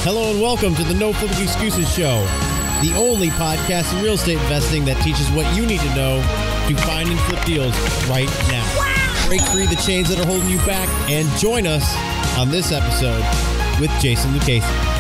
Hello and welcome to the No Flipping Excuses Show, the only podcast in real estate investing that teaches what you need to know to find and flip deals right now. Wow. Break free the chains that are holding you back and join us on this episode with Jason Lucchesi.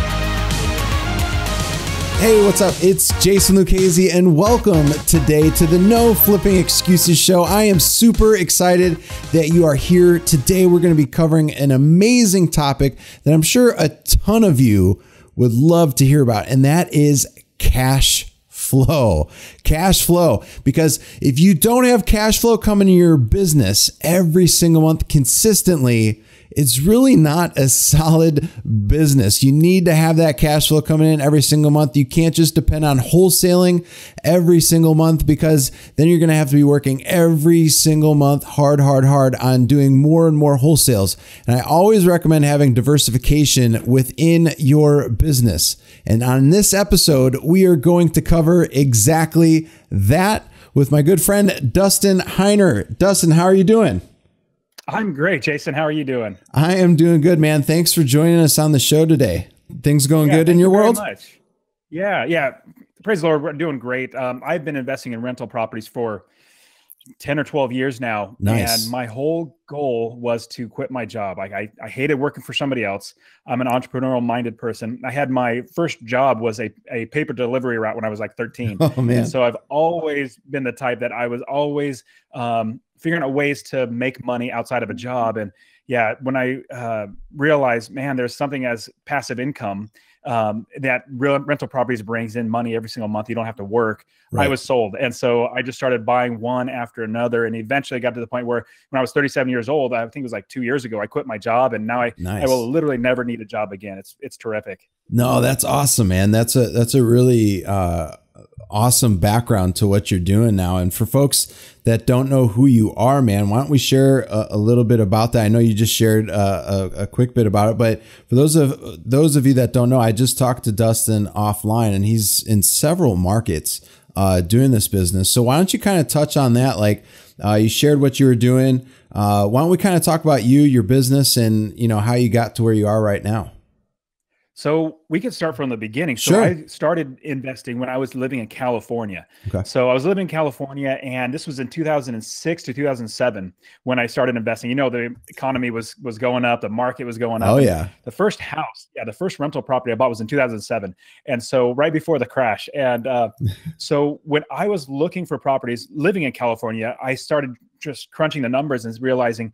Hey, what's up? It's Jason Lucchesi, and welcome today to the No Flipping Excuses Show. I am super excited that you are here. Today, we're going to be covering an amazing topic that I'm sure a ton of you would love to hear about, and that is cash flow. Cash flow. Because if you don't have cash flow coming to your business every single month consistently, it's really not a solid business. You need to have that cash flow coming in every single month. You can't just depend on wholesaling every single month, because then you're going to have to be working every single month hard on doing more and more wholesales. And I always recommend having diversification within your business. And on this episode, we are going to cover exactly that with my good friend, Dustin Heiner. Dustin, how are you doing? I'm great, Jason. How are you doing? I am doing good, man. Thanks for joining us on the show today. Things going good in your world? Much. Yeah. Praise the Lord. We're doing great. I've been investing in rental properties for 10 or 12 years now. Nice. And my whole goal was to quit my job. I hated working for somebody else. I'm an entrepreneurial minded person. I had my first job was a paper delivery route when I was like 13. Oh, man. And so I've always been the type that I was always figuring out ways to make money outside of a job. And yeah, when I realized, man, there's something as passive income that rental properties brings in money every single month. You don't have to work. Right. I was sold. And so I just started buying one after another. And eventually got to the point where when I was 37 years old, I think it was like 2 years ago, I quit my job. And now I will literally never need a job again. It's terrific. No, that's awesome, man. That's a really awesome background to what you're doing now. And for folks that don't know who you are, man, why don't we share a little bit about that? I know you just shared a quick bit about it, but for those of you that don't know, I just talked to Dustin offline, and he's in several markets doing this business. So why don't you kind of touch on that? Like you shared what you were doing. Why don't we kind of talk about you, your business, and how you got to where you are right now? So we can start from the beginning. So sure. I started investing when I was living in California. Okay. So I was living in California, and this was in 2006 to 2007 when I started investing. The economy was going up, the market was going up. Oh yeah. The first rental property I bought was in 2007. And so right before the crash. And so when I was looking for properties living in California, I started just crunching the numbers and realizing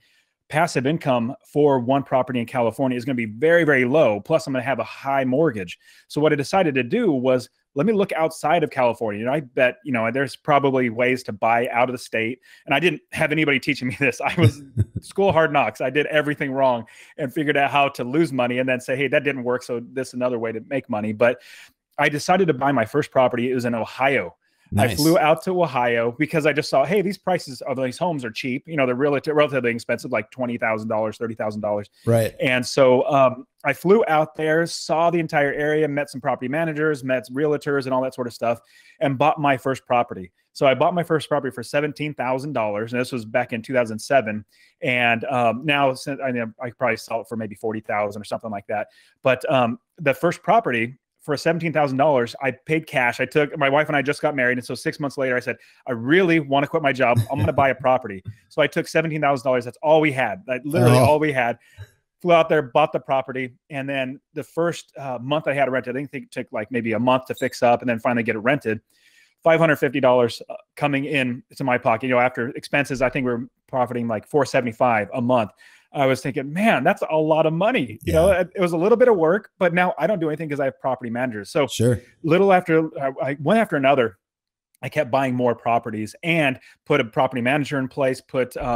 passive income for one property in California is going to be very, very low. Plus, I'm going to have a high mortgage. So what I decided to do was, let me look outside of California. I bet, there's probably ways to buy out of the state. And I didn't have anybody teaching me this. I was school hard knocks. I did everything wrong and figured out how to lose money and then say, hey, that didn't work. So this is another way to make money. But I decided to buy my first property. It was in Ohio. Nice. I flew out to Ohio because I just saw, hey, these prices of these homes are cheap. They're relatively expensive, like $20,000, $30,000. Right. And so I flew out there, saw the entire area, met some property managers, met realtors and all that sort of stuff, and bought my first property. So I bought my first property for $17,000, and this was back in 2007. And now, since I could probably sell it for maybe $40,000 or something like that. But the first property, for $17,000, I paid cash. My wife and I just got married. And so 6 months later, I said, I really want to quit my job. I'm going to buy a property. So I took $17,000. That's all we had. Literally all we had. Flew out there, bought the property. And then the first month I had it rented, I think it took like maybe a month to fix up and then finally get it rented. $550 coming in to my pocket. After expenses, I think we were profiting like $475 a month. I was thinking, man, that's a lot of money. It was a little bit of work, but now I don't do anything because I have property managers. So sure. I one after another, I kept buying more properties and put a property manager in place,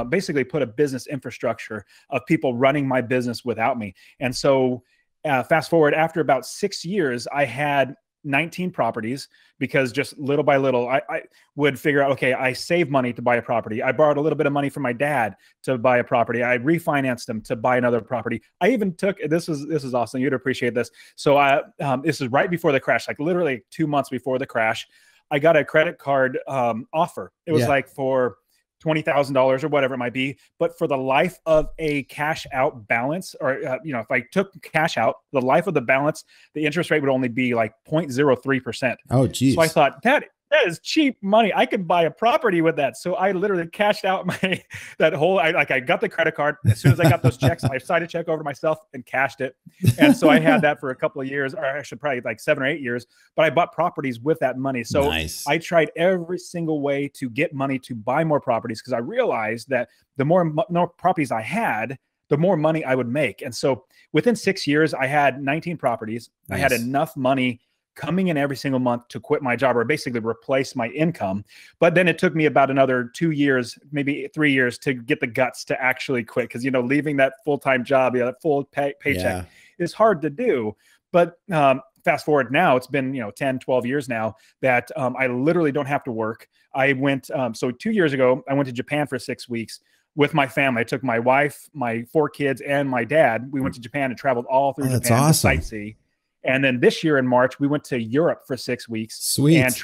basically put a business infrastructure of people running my business without me. And so fast forward, after about 6 years, I had 19 properties, because just little by little, I would figure out, okay, I save money to buy a property. I borrowed a little bit of money from my dad to buy a property. I refinanced him to buy another property. I even took, this is awesome. You'd appreciate this. So this is right before the crash, like literally 2 months before the crash. I got a credit card offer. It was like for $20,000 or whatever it might be. But for the life of a cash out balance, or, if I took cash out, the life of the balance, the interest rate would only be like 0.03%. Oh, geez. So I thought that is cheap money. I could buy a property with that. So I literally cashed out I got the credit card. As soon as I got those checks, I signed a check over to myself and cashed it. And so I had that for a couple of years, or actually probably like 7 or 8 years, but I bought properties with that money. So nice. I tried every single way to get money to buy more properties, because I realized that the more properties I had, the more money I would make. And so within 6 years, I had 19 properties. Nice. I had enough money coming in every single month to quit my job, or basically replace my income. But then it took me about another 2 years, maybe 3 years, to get the guts to actually quit. Because, leaving that full-time job, that full paycheck is hard to do. But fast forward now, it's been 10, 12 years now that I literally don't have to work. I went, so 2 years ago, I went to Japan for 6 weeks with my family. I took my wife, my 4 kids, and my dad. We went to Japan and traveled all through Japan to sightsee. And then this year in March, we went to Europe for 6 weeks. Sweet. And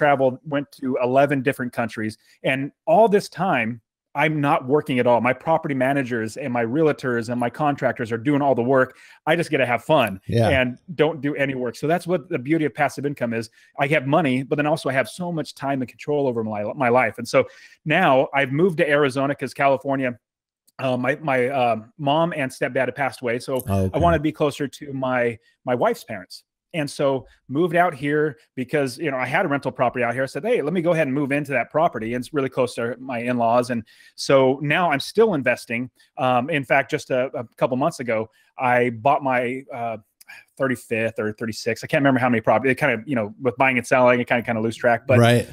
went to 11 different countries. And all this time, I'm not working at all. My property managers and my realtors and my contractors are doing all the work. I just get to have fun and don't do any work. So that's what the beauty of passive income is. I have money, but then also I have so much time and control over my life. And so now I've moved to Arizona because California, my mom and stepdad had passed away. So I wanted to be closer to my wife's parents. And so moved out here because, I had a rental property out here. I said, hey, let me go ahead and move into that property. And it's really close to my in-laws. And so now I'm still investing. In fact, just a couple months ago, I bought my 35th or 36th. I can't remember how many properties. It kind of, with buying and selling, it kind of lose track. But right.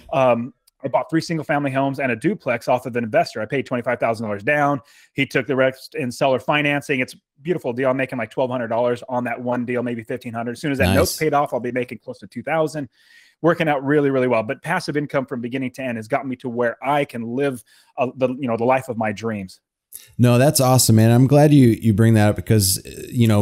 I bought 3 single family homes and a duplex off of an investor. I paid $25,000 down. He took the rest in seller financing. It's a beautiful deal. I'm making like $1,200 on that one deal, maybe $1,500. As soon as that note's paid off, I'll be making close to $2,000. Working out really, really well. But passive income from beginning to end has gotten me to where I can live the life of my dreams. No, that's awesome, man. I'm glad you bring that up because,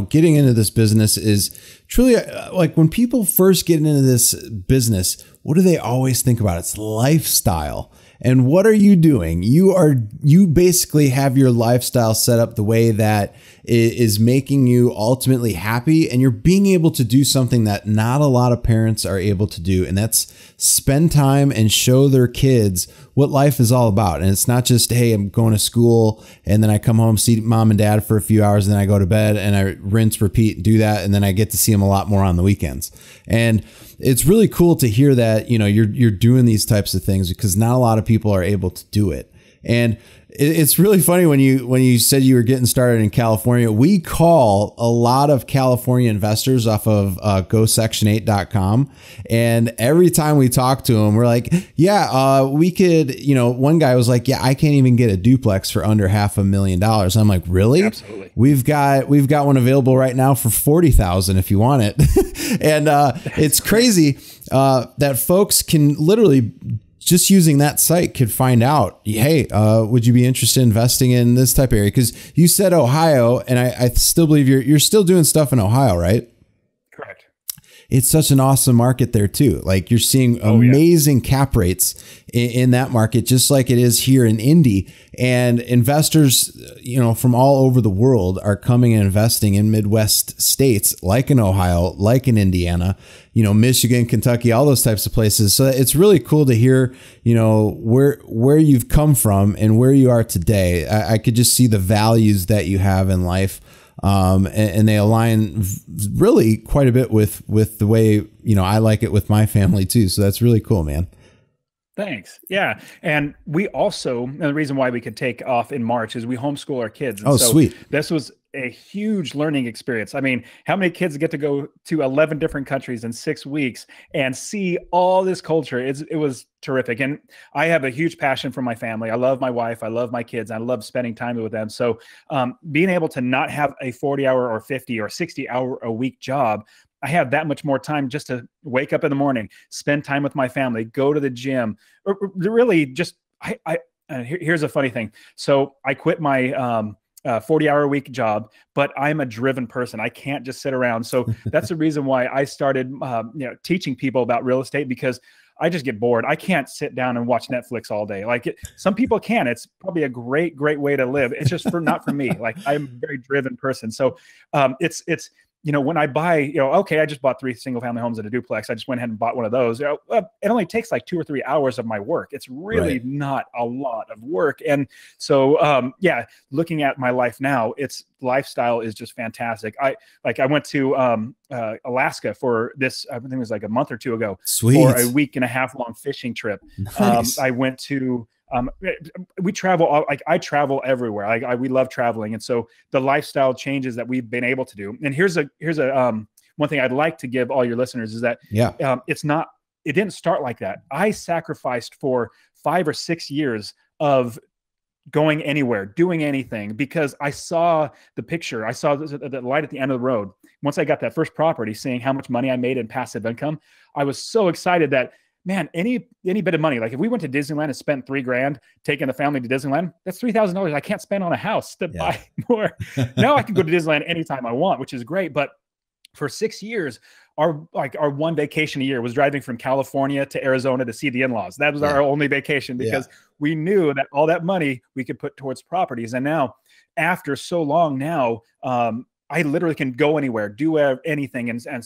getting into this business is truly like when people first get into this business, what do they always think about? It's lifestyle. And what are you doing? You basically have your lifestyle set up the way that is making you ultimately happy, and you're being able to do something that not a lot of parents are able to do. And that's spend time and show their kids what life is all about. And it's not just, hey, I'm going to school and then I come home, see mom and dad for a few hours, and then I go to bed and I rinse, repeat, and do that. And then I get to see them a lot more on the weekends. And it's really cool to hear that, you're doing these types of things because not a lot of people are able to do it. And it's really funny when you said you were getting started in California. We call a lot of California investors off of GoSection8.com, and every time we talk to them, we're like, we could. One guy was like, I can't even get a duplex for under $500,000. I'm like, really? Absolutely. We've got one available right now for $40,000 if you want it, and it's crazy that folks can literally, just using that site, could find out, hey, would you be interested in investing in this type of area? Because you said Ohio, and I still believe you're still doing stuff in Ohio, right? Correct. It's such an awesome market there too. Like you're seeing amazing cap rates in that market, just like it is here in Indy. And investors, from all over the world are coming and investing in Midwest states like in Ohio, like in Indiana, Michigan, Kentucky, all those types of places. So it's really cool to hear, where you've come from and where you are today. I could just see the values that you have in life. And they align really quite a bit with the way, I like it with my family too. So that's really cool, man. Thanks. Yeah. And we also, and the reason why we could take off in March is we homeschool our kids. And so sweet. This was a huge learning experience. I mean, how many kids get to go to 11 different countries in 6 weeks and see all this culture? It was terrific. And I have a huge passion for my family. I love my wife. I love my kids. I love spending time with them. So being able to not have a 40-hour or 50 or 60-hour a week job, I have that much more time just to wake up in the morning, spend time with my family, go to the gym, or really just, here's a funny thing. So I quit my 40-hour a week job, but I'm a driven person. I can't just sit around. So that's the reason why I started, teaching people about real estate, because I just get bored. I can't sit down and watch Netflix all day. Like some people can. It's probably a great way to live. It's just not for me. Like I'm a very driven person. So it's when I buy, okay, I just bought 3 single family homes and a duplex. I just went ahead and bought one of those. It only takes like 2 or 3 hours of my work. It's really not a lot of work. And so, looking at my life now, its lifestyle is just fantastic. I went to Alaska for this, I think it was like a month or 2 ago. Sweet. For a 1.5 week long fishing trip. Nice. I went to, we travel, I travel everywhere. We love traveling. And so the lifestyle changes that we've been able to do. And here's a one thing I'd like to give all your listeners is that it didn't start like that. I sacrificed for 5 or 6 years of going anywhere, doing anything, because I saw the picture. I saw the light at the end of the road. Once I got that first property, seeing how much money I made in passive income, I was so excited that, man, any bit of money, like if we went to Disneyland and spent $3,000 taking the family to Disneyland, that's $3,000 I can't spend on a house to buy more. Now I can go to Disneyland anytime I want, which is great. But for 6 years, our one vacation a year was driving from California to Arizona to see the in-laws. That was our only vacation, because we knew that all that money we could put towards properties. And now, after so long now, I literally can go anywhere, do anything, and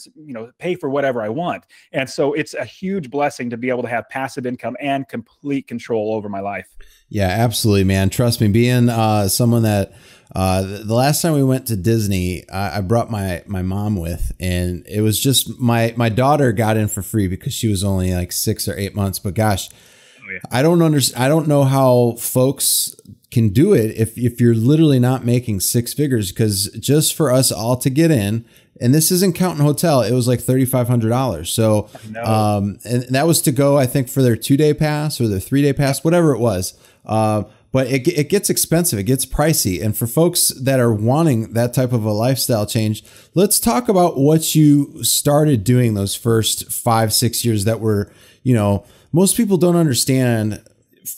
pay for whatever I want. And so it's a huge blessing to be able to have passive income and complete control over my life. Yeah, absolutely, man. Trust me, being someone that the last time we went to Disney, I brought my mom with, and it was just my daughter got in for free because she was only like 6 or 8 months. But gosh, I don't know how folks can do it if you're literally not making 6 figures, because just for us all to get in, and this isn't counting hotel, it was like $3,500. So, and that was to go, I think, for their 2-day pass or their 3-day pass, whatever it was. But it gets expensive. It gets pricey. And for folks that are wanting that type of a lifestyle change, let's talk about what you started doing those first 5-6 years that were, most people don't understand.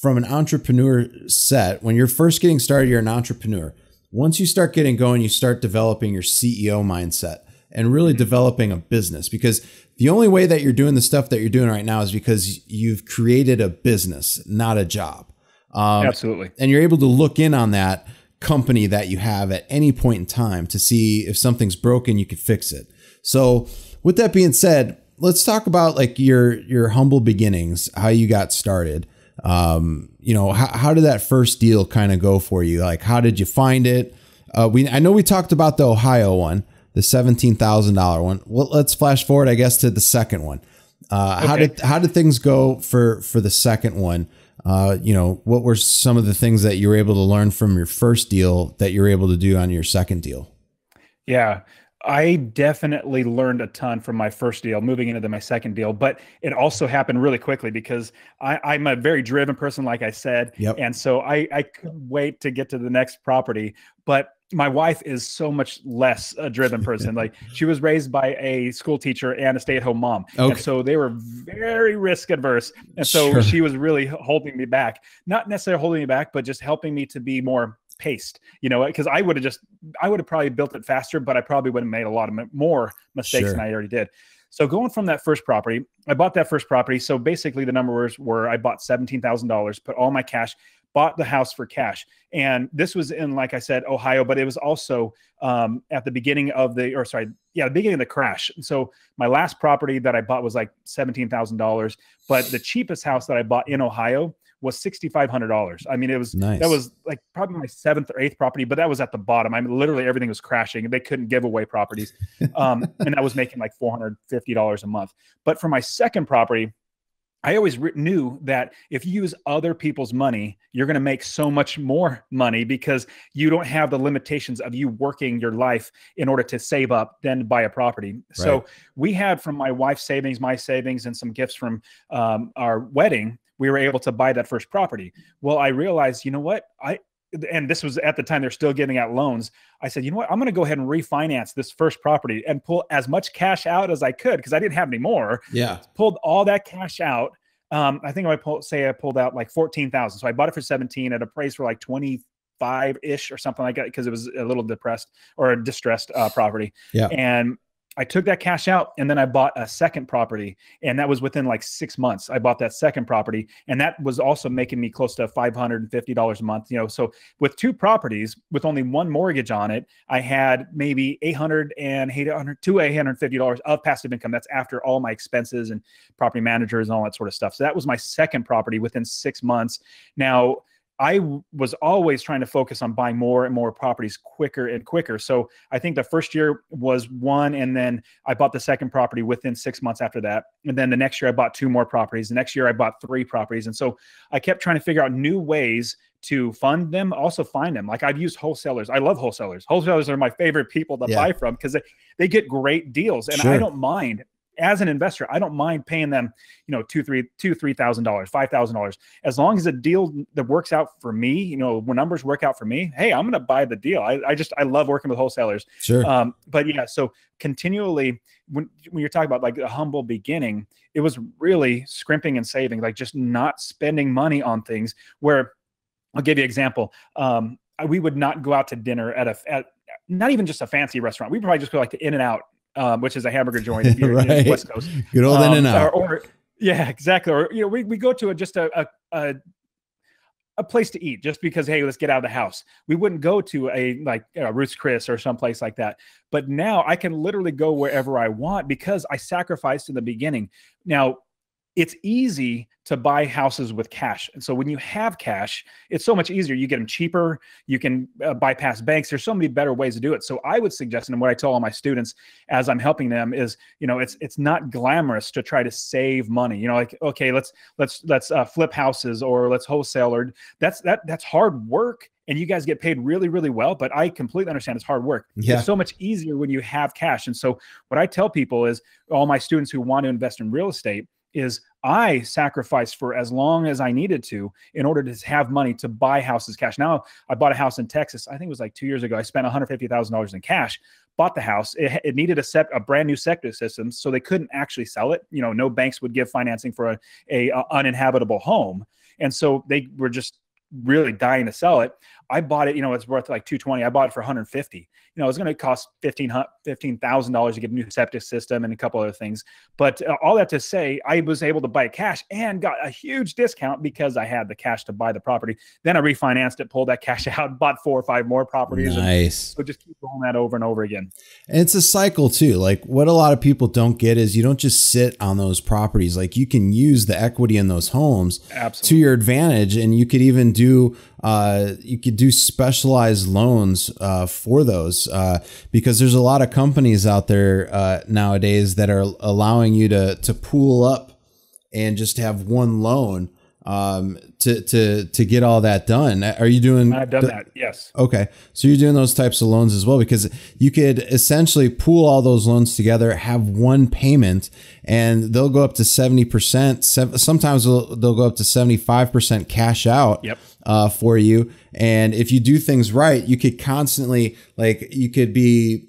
From an entrepreneur set, when you're first getting started, you're an entrepreneur. Once you start getting going, you start developing your CEO mindset and really developing a business, because the only way that you're doing the stuff that you're doing right now is because you've created a business, not a job. Absolutely. And you're able to look in on that company that you have at any point in time to see if something's broken, you could fix it. So with that being said, let's talk about like your humble beginnings, how you got started. How did that first deal kind of go for you? Like, how did you find it? I know we talked about the Ohio one, the $17,000 one. Well, let's flash forward, I guess, to the second one. How did things go for the second one? What were some of the things that you were able to learn from your first deal that you're able to do on your second deal? Yeah. I definitely learned a ton from my first deal moving into my second deal, but it also happened really quickly because I'm a very driven person, like I said. Yep. And so I couldn't wait to get to the next property. But my wife is so much less a driven person. Like, she was raised by a school teacher and a stay-at-home mom. Okay. And so they were very risk adverse. And so she was really holding me back, not necessarily holding me back, but just helping me to be more paced, because I would have probably built it faster, but I probably would have made a lot of more mistakes than I already did. So going from that first property, I bought that first property. So basically the numbers were, I bought $17,000, put all my cash, bought the house for cash. And this was in, like I said, Ohio, but it was also at the beginning of the beginning of the crash. So my last property that I bought was like $17,000, but the cheapest house that I bought in Ohio was $6,500. I mean, it was nice. That was like probably my 7th or 8th property, but that was at the bottom. I mean, literally everything was crashing and they couldn't give away properties. And I was making like $450 a month. But for my second property, I always knew that if you use other people's money, you're going to make so much more money because you don't have the limitations of you working your life in order to save up, then buy a property. Right. So we had, from my wife's savings, my savings, and some gifts from our wedding, we were able to buy that first property. Well, I realized, and this was at the time they're still giving out loans. I said, you know what, I'm going to go ahead and refinance this first property and pull as much cash out as I could, because I didn't have any more. Yeah. Pulled all that cash out. I think I pulled out like $14,000. So I bought it for 17 at a price for like 25-ish or something like that, because it was a little depressed or a distressed property. Yeah. And I took that cash out and then I bought a second property, and that was within like 6 months. I bought that second property, and that was also making me close to $550 a month. So with two properties with only one mortgage on it, I had maybe $850 of passive income. That's after all my expenses and property managers and all that sort of stuff. So that was my second property within 6 months. Now, I was always trying to focus on buying more and more properties quicker and quicker. So I think the first year was one, and then I bought the second property within 6 months after that. And then the next year I bought two more properties. The next year I bought three properties. And so I kept trying to figure out new ways to fund them, also find them. Like I've used wholesalers. I love wholesalers. Wholesalers are my favorite people to buy from because they get great deals. And I don't mind. As an investor, I don't mind paying them, $2,000, $3,000, $5,000, as long as a deal that works out for me, when numbers work out for me, hey, I'm going to buy the deal. I love working with wholesalers. Sure. But yeah, so continually, when you're talking about like a humble beginning, it was really scrimping and saving, like just not spending money on things where I'll give you an example. We would not go out to dinner at not even just a fancy restaurant. We probably just go like to In-N-Out. Which is a hamburger joint if you're in the West Coast. Good old In-N-Out. Yeah, exactly. Or we go to just a place to eat just because, hey, let's get out of the house. We wouldn't go to a Ruth's Chris or someplace like that. But now I can literally go wherever I want because I sacrificed in the beginning. Now, it's easy to buy houses with cash. And so when you have cash, it's so much easier. You get them cheaper. You can bypass banks. There's so many better ways to do it. So I would suggest, and what I tell all my students as I'm helping them is, it's not glamorous to try to save money. Like, okay, let's flip houses or let's wholesale, or that's hard work. And you guys get paid really, really well, but I completely understand it's hard work. Yeah. It's so much easier when you have cash. And so what I tell people is, all my students who want to invest in real estate, is I sacrificed for as long as I needed to in order to have money to buy houses cash. Now, I bought a house in Texas. I think it was like 2 years ago. I spent $150,000 in cash, bought the house. It needed a brand new septic system, so they couldn't actually sell it. No banks would give financing for a uninhabitable home. And so they were just really dying to sell it. I bought it, it's worth like $220. I bought it for $150. It's going to cost $15,000 to get a new septic system and a couple other things. But all that to say, I was able to buy it cash and got a huge discount because I had the cash to buy the property. Then I refinanced it, pulled that cash out, bought 4 or 5 more properties. Nice. So just keep doing that over and over again. And it's a cycle too. Like what a lot of people don't get is you don't just sit on those properties. Like you can use the equity in those homes to your advantage, and you could even do specialized loans for those because there's a lot of companies out there nowadays that are allowing you to pool up and just have one loan to get all that done. Are you doing? I've done that. Yes. Okay. So you're doing those types of loans as well, because you could essentially pool all those loans together, have one payment, and they'll go up to 70%. Sometimes they'll go up to 75% cash out. Yep. For you. And if you do things right, you could constantly, like, you could be,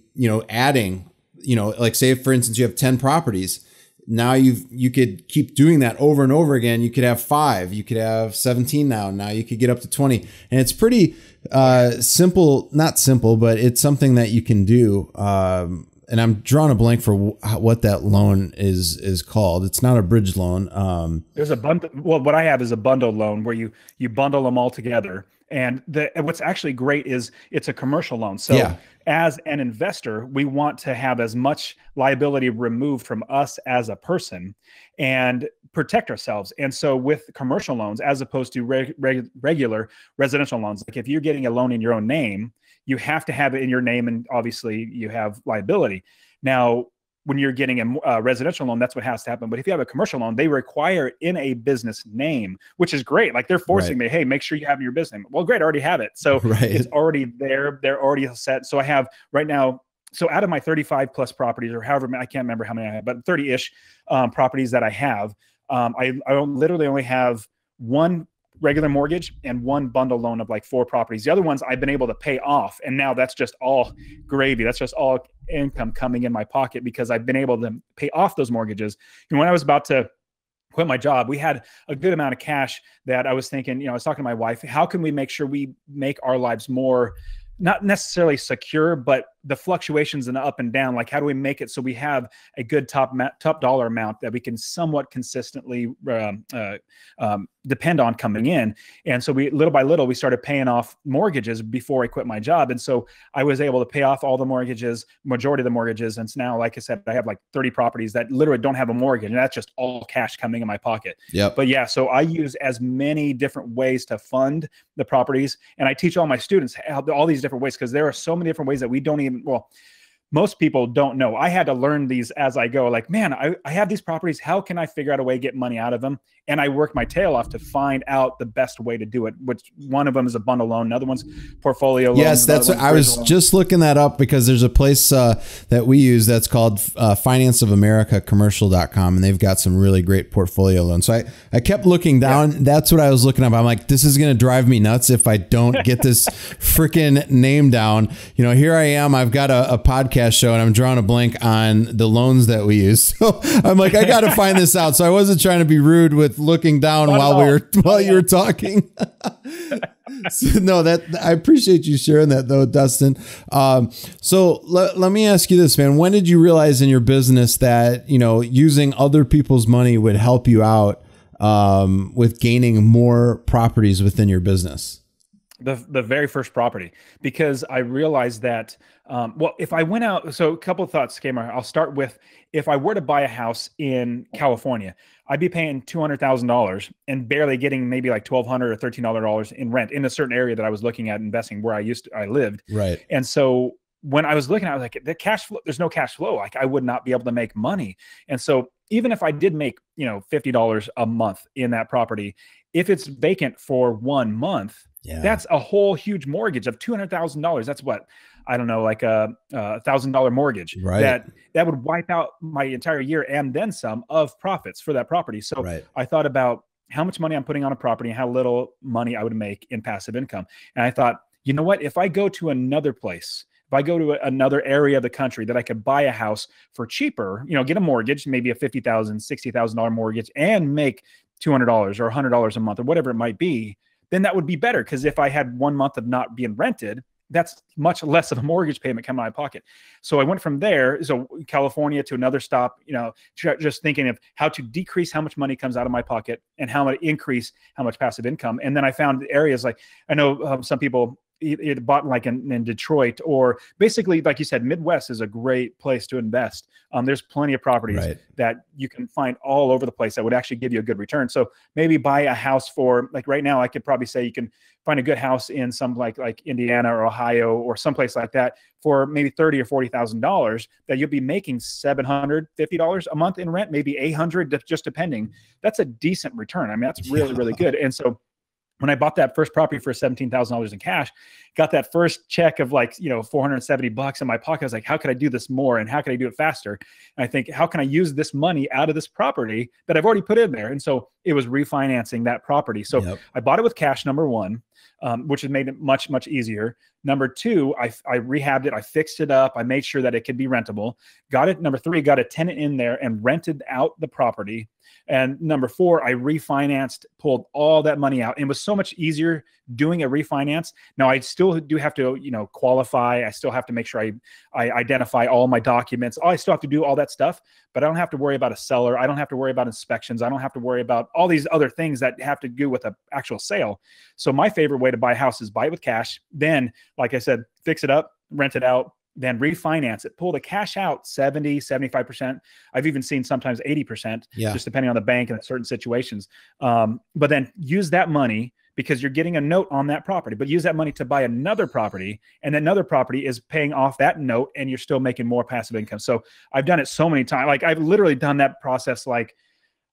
adding, like say for instance, you have 10 properties. Now you could keep doing that over and over again. You could have 5, you could have 17 now you could get up to 20. And it's pretty simple, not simple, but it's something that you can do. And I'm drawing a blank for what that loan is called. It's not a bridge loan. There's a bundle. Well, what I have is a bundle loan where you bundle them all together. And what's actually great is it's a commercial loan. So as an investor, we want to have as much liability removed from us as a person and protect ourselves. And so with commercial loans, as opposed to regular residential loans, like if you're getting a loan in your own name, you have to have it in your name, and obviously you have liability. Now, when you're getting a residential loan, that's what has to happen. But if you have a commercial loan, they require it in a business name, which is great. Like they're forcing me, hey, make sure you have your business name. Well, great, I already have it. So it's already there. They're already set. So I have right now, so out of my 35 plus properties, or however, I can't remember how many I have, but 30-ish properties that I have, I literally only have one regular mortgage and one bundle loan of like 4 properties. The other ones I've been able to pay off. And now that's just all gravy. That's just all income coming in my pocket because I've been able to pay off those mortgages. And when I was about to quit my job, we had a good amount of cash that I was thinking, I was talking to my wife, how can we make sure we make our lives more, not necessarily secure, but the fluctuations and the up and down, like how do we make it so we have a good top dollar amount that we can somewhat consistently depend on coming in. And so we, little by little, we started paying off mortgages before I quit my job. And so I was able to pay off all the mortgages, majority of the mortgages. And so now, like I said, I have like 30 properties that literally don't have a mortgage, and that's just all cash coming in my pocket. But yeah, so I use as many different ways to fund the properties. And I teach all my students all these different ways, because there are so many different ways that we don't even, well, most people don't know. I had to learn these as I go. Like, man, I have these properties. How can I figure out a way to get money out of them? And I work my tail off to find out the best way to do it, which one of them is a bundle loan. Another one's portfolio loan. Yes, that's what I was just looking that up, because there's a place that we use that's called financeofamerica.commercial.com, and they've got some really great portfolio loans. So I kept looking down. Yeah. That's what I was looking up. I'm like, this is going to drive me nuts if I don't get this freaking name down. You know, here I am. I've got a podcast show, and I'm drawing a blank on the loans that we use. So I'm like, I got to find this out. So I wasn't trying to be rude with looking down while you were talking. So, no, I appreciate you sharing that though, Dustin. So let me ask you this, man. When did you realize in your business that, you know, using other people's money would help you out with gaining more properties within your business? The very first property, because I realized that, well, if I went out, so a couple of thoughts came out. I'll start with, if I were to buy a house in California, I'd be paying $200,000 and barely getting maybe like $1,200 or $1,300 in rent in a certain area that I was looking at investing where I lived. Right. And so when I was looking, I was like, the cash flow, there's no cash flow. Like, I would not be able to make money. And so even if I did make, you know, $50 a month in that property, if it's vacant for 1 month, that's a whole huge mortgage of $200,000. That's what, I don't know, like a $1,000 mortgage. Right. That would wipe out my entire year and then some of profits for that property. So I thought about how much money I'm putting on a property and how little money I would make in passive income. And I thought, you know what, if I go to another place, if I go to another area of the country that I could buy a house for cheaper, you know, get a mortgage, maybe a $50,000, $60,000 mortgage, and make $200 or $100 a month or whatever it might be, then that would be better. Because if I had 1 month of not being rented, that's much less of a mortgage payment coming out of my pocket. So I went from there, so California, to another stop, you know, just thinking of how to decrease how much money comes out of my pocket and how to increase how much passive income. And then I found areas like, I know some people it bought like in Detroit, or basically, like you said, Midwest is a great place to invest. There's plenty of properties that you can find all over the place that would actually give you a good return. So maybe buy a house for, like right now, I could probably say you can find a good house in some like Indiana or Ohio or someplace like that for maybe $30,000 or $40,000 that you'll be making $750 a month in rent, maybe $800, just depending. That's a decent return. I mean, that's really, really good. And so when I bought that first property for $17,000 in cash, got that first check of like, you know, $470 in my pocket. I was like, how could I do this more? And how can I do it faster? And I think, how can I use this money out of this property that I've already put in there? And so it was refinancing that property. So I bought it with cash, number one, which has made it much, much easier. Number two, I rehabbed it. I fixed it up. I made sure that it could be rentable. Got it. Number three, got a tenant in there and rented out the property. And number four, I refinanced, pulled all that money out. And it was so much easier doing a refinance. Now, I still do have to, you know, qualify. I still have to make sure I identify all my documents. I still have to do all that stuff, but I don't have to worry about a seller. I don't have to worry about inspections. I don't have to worry about all these other things that have to do with an actual sale. So my favorite way to buy a house is buy it with cash. Then, like I said, fix it up, rent it out, then refinance it, pull the cash out 70, 75%. I've even seen sometimes 80%, just depending on the bank and certain situations. But then use that money, because you're getting a note on that property, but use that money to buy another property, and another property is paying off that note, and you're still making more passive income. So I've done it so many times. Like, I've literally done that process, like,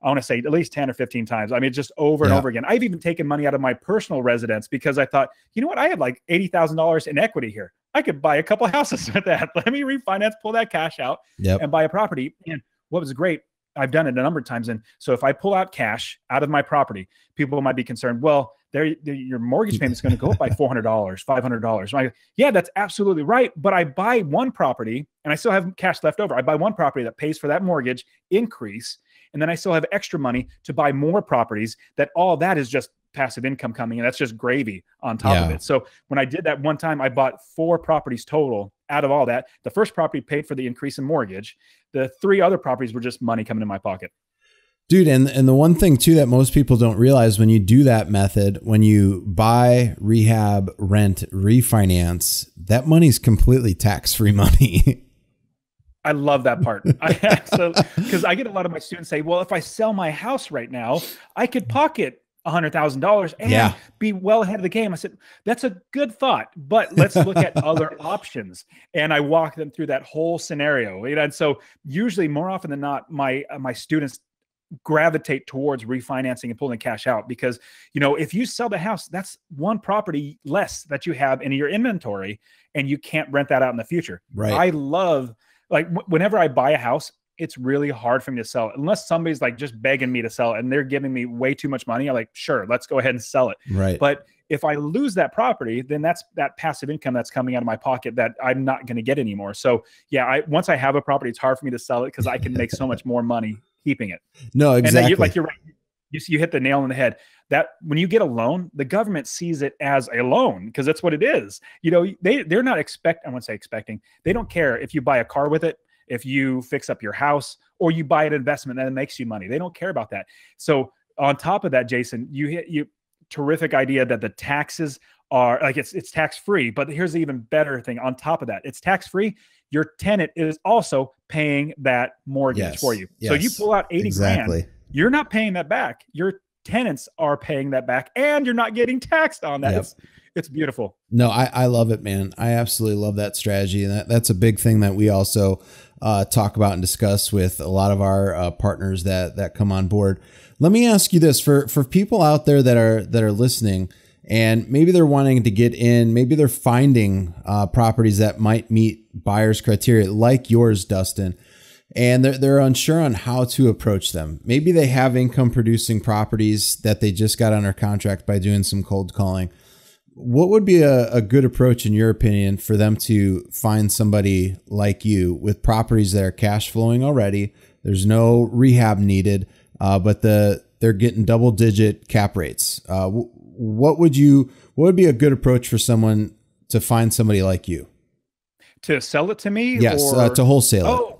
I want to say at least 10 or 15 times. I mean, just over and over again. I've even taken money out of my personal residence because I thought, you know what? I had like $80,000 in equity here. I could buy a couple of houses with that. Let me refinance, pull that cash out and buy a property. And what was great, I've done it a number of times. And so if I pull out cash out of my property, people might be concerned, well, your mortgage payment is going to go up by $400, $500. I'm like, yeah, that's absolutely right. But I buy one property and I still have cash left over. I buy one property that pays for that mortgage increase. And then I still have extra money to buy more properties, that all that is just passive income coming in. That's just gravy on top of it. So when I did that one time, I bought 4 properties total out of all that. The first property paid for the increase in mortgage. The 3 other properties were just money coming in my pocket. Dude, and the one thing too that most people don't realize when you do that method, when you buy, rehab, rent, refinance, that money's completely tax-free money. I love that part. Because I get a lot of my students say, well, if I sell my house right now, I could pocket $100,000 and be well ahead of the game. I said, that's a good thought, but let's look at other options. And I walk them through that whole scenario. And so usually more often than not, my students gravitate towards refinancing and pulling cash out, because, you know, if you sell the house, that's one property less that you have in your inventory, and you can't rent that out in the future. Right. I love, like, whenever I buy a house, it's really hard for me to sell it unless somebody's like just begging me to sell it and they're giving me way too much money. I'm like, sure, let's go ahead and sell it. Right. But if I lose that property, then that's that passive income that's coming out of my pocket that I'm not going to get anymore. So yeah, once I have a property, it's hard for me to sell it because I can make so much more money keeping it. No, exactly. And you're right. You hit the nail on the head. That when you get a loan, the government sees it as a loan because that's what it is. You know, they're not I wouldn't say expecting. They don't care if you buy a car with it, if you fix up your house, or you buy an investment that makes you money. They don't care about that. So on top of that, Jason, you terrific idea that the taxes are like, it's tax-free, but here's the even better thing. On top of that, it's tax-free. Your tenant is also paying that mortgage for you. So you pull out 80 grand, you're not paying that back. Your tenants are paying that back, and you're not getting taxed on that. It's beautiful. No, I love it, man. I absolutely love that strategy. And that's a big thing that we also talk about and discuss with a lot of our partners that come on board. Let me ask you this, for people out there that are listening, and maybe they're wanting to get in, maybe they're finding properties that might meet buyers' criteria like yours, Dustin, and they're unsure on how to approach them. Maybe they have income producing properties that they just got under contract by doing some cold calling. What would be a good approach, in your opinion, for them to find somebody like you with properties that are cash flowing already? There's no rehab needed, but they're getting double-digit cap rates. What would be a good approach for someone to find somebody like you? To sell it to me? Yes, to wholesale it.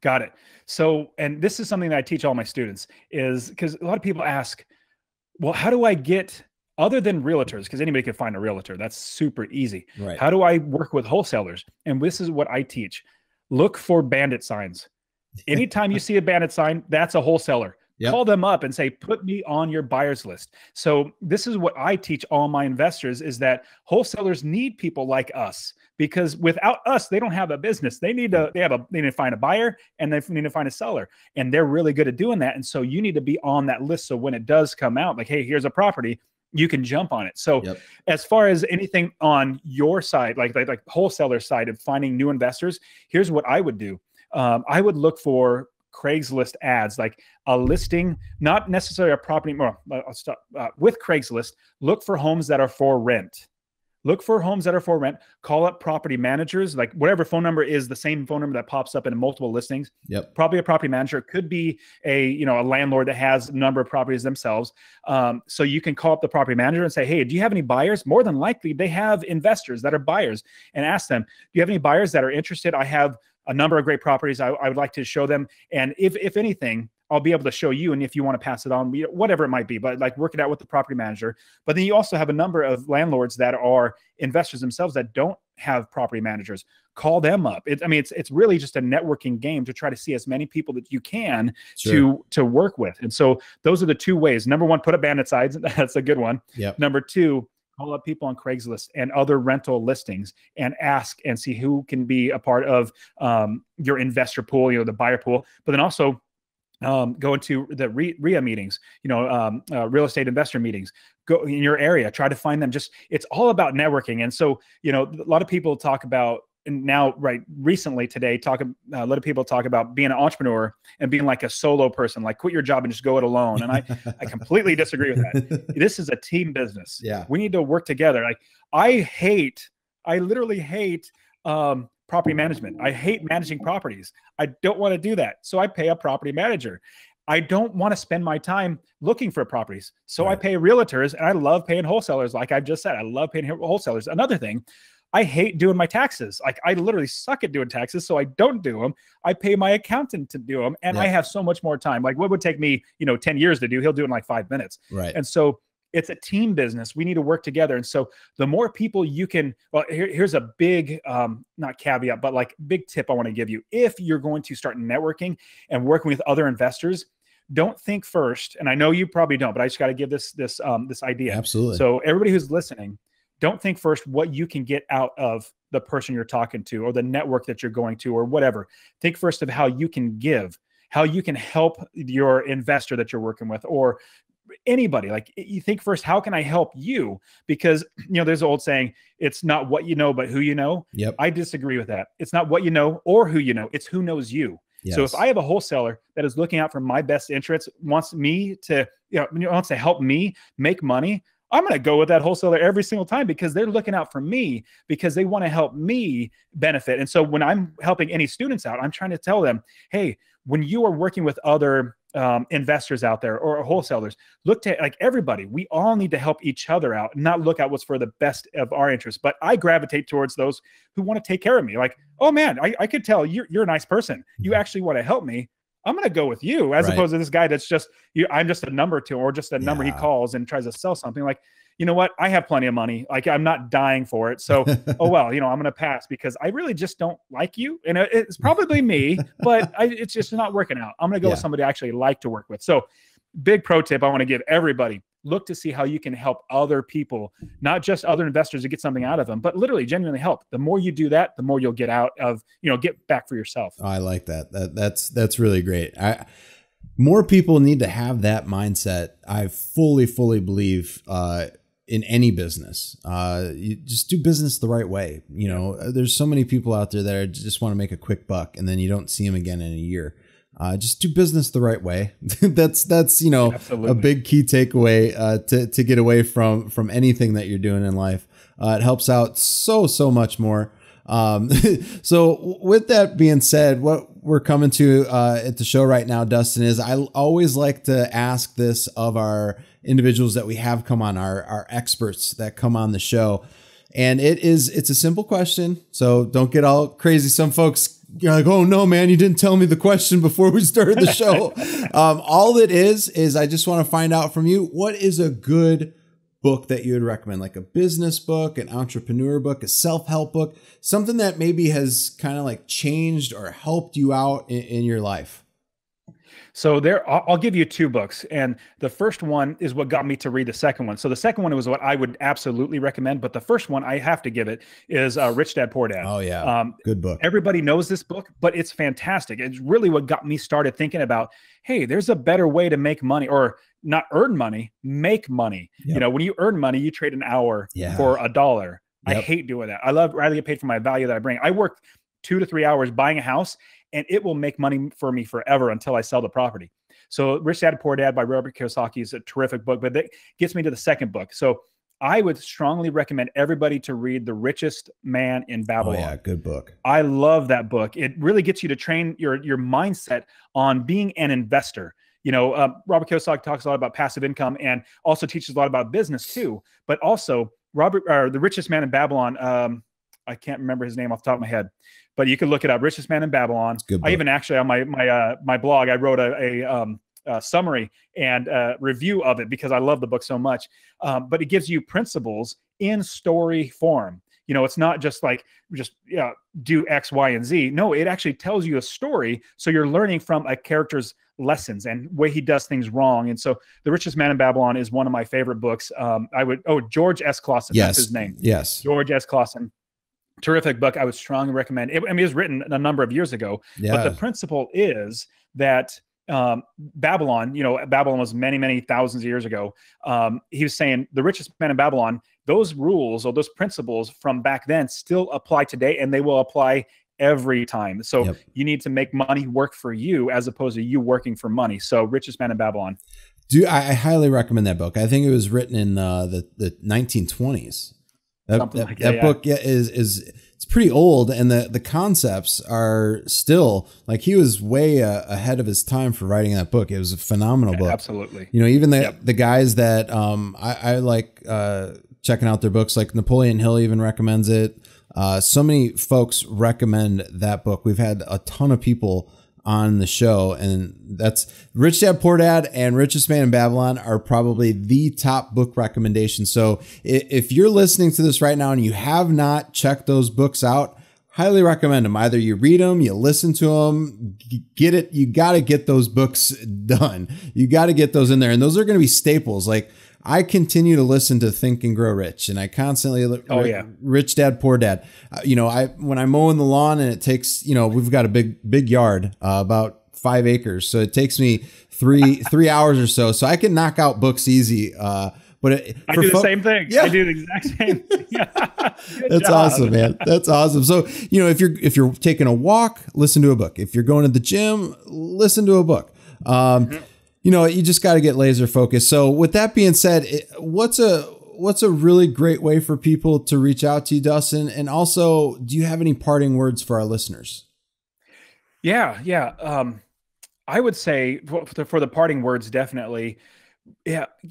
Got it. So, and this is something that I teach all my students, is because a lot of people ask, well, how do I get, other than realtors, because anybody can find a realtor, that's super easy. Right. How do I work with wholesalers? And this is what I teach. Look for bandit signs. Anytime you see a bandit sign, that's a wholesaler. Call them up and say, put me on your buyers list. So this is what I teach all my investors, is that wholesalers need people like us, because without us, they don't have a business. They need to find a buyer, and they need to find a seller, and they're really good at doing that. And so you need to be on that list. So when it does come out, like, hey, here's a property, you can jump on it. So as far as anything on your side, like wholesaler side of finding new investors, here's what I would do. I would look for Craigslist ads, like a listing, not necessarily a property. Well, I'll stop with Craigslist. Look for homes that are for rent. Look for homes that are for rent. Call up property managers, like whatever phone number is the same phone number that pops up in multiple listings. Probably a property manager. It could be a landlord that has a number of properties themselves. So you can call up the property manager and say, hey, do you have any buyers? More than likely, they have investors that are buyers, and ask them, do you have any buyers that are interested? I have a number of great properties I would like to show them. And if anything, I'll be able to show you. And if you want to pass it on, whatever it might be, but like work it out with the property manager. But then you also have a number of landlords that are investors themselves that don't have property managers. Call them up. It's really just a networking game to try to see as many people that you can to work with. And so those are the two ways. Number one, put up bandit signs. That's a good one. Number two, call up people on Craigslist and other rental listings and ask and see who can be a part of your investor pool, the buyer pool. But then also go into the RIA meetings, real estate investor meetings. Go in your area, try to find them. It's all about networking. And so, a lot of people talk about, and now, recently today, a lot of people talk about being an entrepreneur and being like a solo person, like quit your job and just go it alone. And I completely disagree with that. This is a team business. We need to work together. Like I literally hate property management. I hate managing properties. I don't want to do that. So I pay a property manager. I don't want to spend my time looking for properties. So I pay realtors, and I love paying wholesalers. Like I've just said, I love paying wholesalers. Another thing, I hate doing my taxes. Like I literally suck at doing taxes, so I don't do them. I pay my accountant to do them, and I have so much more time. Like what would take me, 10 years to do, he'll do it in like 5 minutes. Right. And so it's a team business. We need to work together. And so the more people you can, well, here's a big, not caveat, but like big tip I want to give you. If you're going to start networking and working with other investors, don't think first. And I know you probably don't, but I just got to give this idea. Absolutely. So everybody who's listening, don't think first what you can get out of the person you're talking to or the network that you're going to or whatever. Think first of how you can give, how you can help your investor that you're working with, or anybody. Like you think first, how can I help you? Because there's an old saying, it's not what you know, but who you know. Yep. I disagree with that. It's not what you know or who you know, it's who knows you. Yes. So if I have a wholesaler that is looking out for my best interests, wants me to, wants to help me make money, I'm going to go with that wholesaler every single time because they're looking out for me, because they want to help me benefit. And so when I'm helping any students out, I'm trying to tell them, hey, when you are working with other investors out there or wholesalers, look to like everybody. We all need to help each other out, not look at what's for the best of our interests. But I gravitate towards those who want to take care of me. Like, oh man, I could tell you're a nice person. You actually want to help me. I'm going to go with you as opposed to this guy that's just, I'm just a number to him, or just a number he calls and tries to sell something. Like, you know what? I have plenty of money. Like I'm not dying for it. So, oh, well, I'm going to pass because I really just don't like you. And it's probably me, but it's just not working out. I'm going to go with somebody I actually like to work with. So big pro tip I want to give everybody, look to see how you can help other people, not just other investors to get something out of them, but literally genuinely help. The more you do that, the more you'll get out of, get back for yourself. Oh, I like that. That's really great. More people need to have that mindset. I fully believe, in any business, you just do business the right way. There's so many people out there that just want to make a quick buck and then you don't see them again in a year. Just do business the right way. that's Absolutely. a big key takeaway to get away from anything that you're doing in life. It helps out so much more. So with that being said, what we're coming to at the show right now, Dustin, is I always like to ask this of our individuals that we have come on, our experts that come on the show. And it's a simple question. So don't get all crazy. Some folks, you're like, oh no, man, you didn't tell me the question before we started the show. All it is I just want to find out from you, what is a good book that you would recommend? Like a business book, an entrepreneur book, a self-help book, something that maybe has kind of like changed or helped you out in your life. So I'll give you two books. And the first one is what got me to read the second one. So the second one was what I would absolutely recommend. But the first one, I have to give it, is Rich Dad, Poor Dad. Oh, yeah. Good book. Everybody knows this book, but it's fantastic. It's really what got me started thinking about, hey, there's a better way to make money, or not earn money, make money. Yep. When you earn money, you trade an hour for $1. Yep. I hate doing that. I rather get paid for my value that I bring. I work 2 to 3 hours buying a house, and it will make money for me forever until I sell the property. So Rich Dad, Poor Dad by Robert Kiyosaki is a terrific book, but that gets me to the second book. So I would strongly recommend everybody to read The Richest Man in Babylon. Oh yeah, good book. I love that book. It really gets you to train your mindset on being an investor. Robert Kiyosaki talks a lot about passive income and also teaches a lot about business too. But also The Richest Man in Babylon, I can't remember his name off the top of my head, but you can look it up. Richest Man in Babylon. I even actually on my blog, I wrote a summary and review of it because I love the book so much. But it gives you principles in story form. It's not just like do X, Y, and Z. No, it actually tells you a story. So you're learning from a character's lessons and way he does things wrong. And so The Richest Man in Babylon is one of my favorite books. George S. Clausen. Yes. That's his name. Yes. George S. Clausen. Terrific book. I would strongly recommend it. It was written a number of years ago, but the principle is that Babylon was many, many thousands of years ago. He was saying the richest man in Babylon, those rules or those principles from back then still apply today, and they will apply every time. So you need to make money work for you as opposed to you working for money. So Richest Man in Babylon. I highly recommend that book. I think it was written in the 1920s. That book is it's pretty old, and the concepts are still like, he was way ahead of his time for writing that book. It was a phenomenal book. Absolutely. You know, even the guys that I like checking out their books, like Napoleon Hill even recommends it. So many folks recommend that book. We've had a ton of people on the show, and that's Rich Dad Poor Dad and Richest Man in Babylon are probably the top book recommendations. So if you're listening to this right now and you have not checked those books out, highly recommend them. Either you read them, you listen to them, get it. You got to get those books done. You got to get those in there. And those are going to be staples. Like, I continue to listen to Think and Grow Rich, and I constantly Rich Dad Poor Dad. You know, when I'm mowing the lawn, and it takes, you know, we've got a big yard, about 5 acres, so it takes me three hours or so. So I can knock out books easy. But I do the same thing. Yeah. I do the exact same thing. That's awesome, man. That's awesome. So, you know, if you're taking a walk, listen to a book. If you're going to the gym, listen to a book. You know, you just got to get laser focused. So with that being said, what's a really great way for people to reach out to you, Dustin? And also, do you have any parting words for our listeners? Yeah. I would say for the parting words, definitely,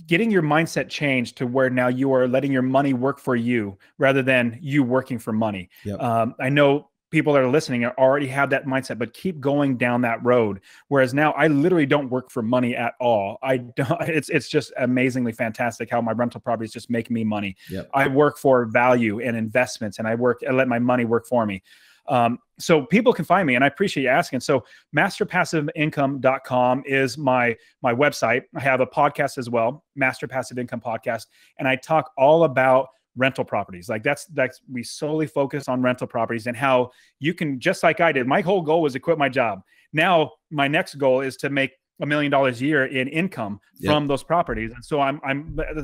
getting your mindset changed to where now you are letting your money work for you rather than you working for money. Yep. I know people that are listening already have that mindset, but keep going down that road. Whereas now I literally don't work for money at all. I don't, it's just amazingly fantastic how my rental properties just make me money. Yep. I work for value and investments, and I let my money work for me. So people can find me, and I appreciate you asking. So masterpassiveincome.com is my website. I have a podcast as well, Master Passive Income Podcast. And I talk all about rental properties. Like that's we solely focus on rental properties and how you can, just like I did. My whole goal was to quit my job. Now my next goal is to make $1 million a year in income from those properties. And so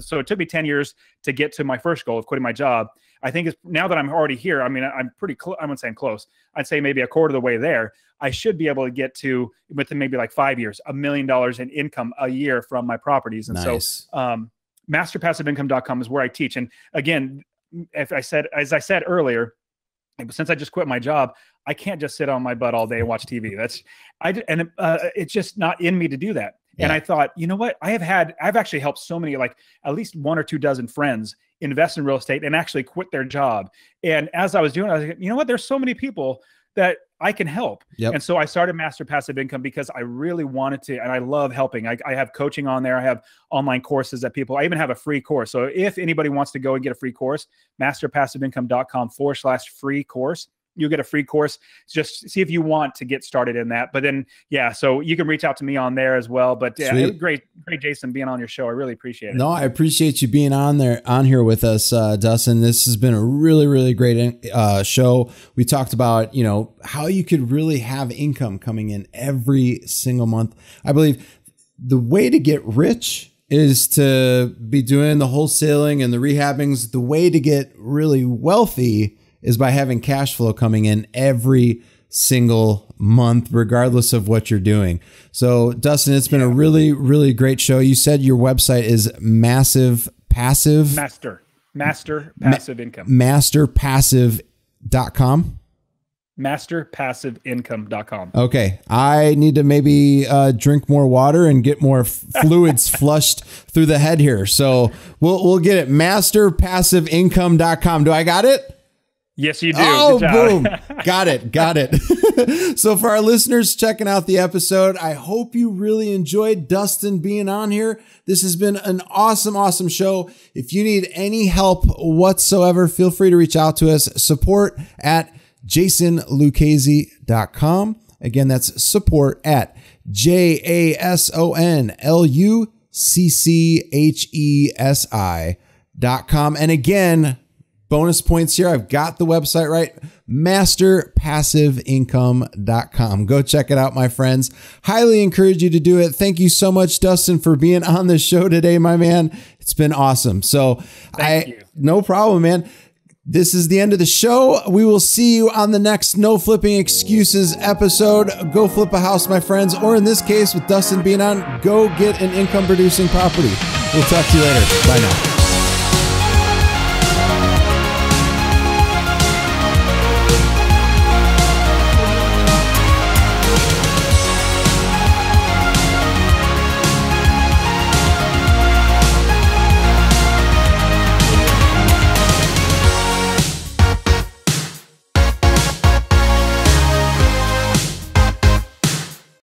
so it took me 10 years to get to my first goal of quitting my job. I think now that I'm already here, I mean, I'm pretty close. I wouldn't say I'm close. I'd say maybe a quarter of the way there. I should be able to get to, within maybe like 5 years, $1 million in income a year from my properties. And nice. So, masterpassiveincome.com is where I teach. And again, as I said earlier, since I just quit my job, I can't just sit on my butt all day and watch TV. It's just not in me to do that. Yeah. And I thought, you know what? I've actually helped so many, like at least 1 or 2 dozen friends invest in real estate and actually quit their job. And as I was doing it, I was like, you know what? There's so many people that I can help. Yep. And so I started Master Passive Income because I really wanted to, and I love helping. I have coaching on there. I have online courses that I even have a free course. So if anybody wants to go and get a free course, masterpassiveincome.com/free course. You'll get a free course. Just see if you want to get started in that. But then, so you can reach out to me on there as well. But great, Jason, being on your show. I really appreciate it. No, I appreciate you being on here with us, Dustin. This has been a really, really great show. We talked about, you know, how you could really have income coming in every single month. I believe the way to get rich is to be doing the wholesaling and the rehabbings. The way to get really wealthy is by having cash flow coming in every single month, regardless of what you're doing. So Dustin, it's been a really, really great show. You said your website is Master Passive Income. Masterpassive.com. Masterpassiveincome.com. Okay. I need to maybe drink more water and get more fluids flushed through the head here. So we'll get it. Masterpassiveincome.com. Do I got it? Yes, you do. Oh, boom. Got it. So for our listeners checking out the episode, I hope you really enjoyed Dustin being on here. This has been an awesome, awesome show. If you need any help whatsoever, feel free to reach out to us. Support at jasonluchesi.com. Again, that's support at JASONLUCCHESI.com. And again, bonus points here. I've got the website right. Masterpassiveincome.com. Go check it out, my friends. Highly encourage you to do it. Thank you so much, Dustin, for being on the show today, my man. It's been awesome. So Thank you. No problem, man. This is the end of the show. We will see you on the next No Flipping Excuses episode. Go flip a house, my friends. Or in this case, with Dustin being on, go get an income producing property. We'll talk to you later. Bye now.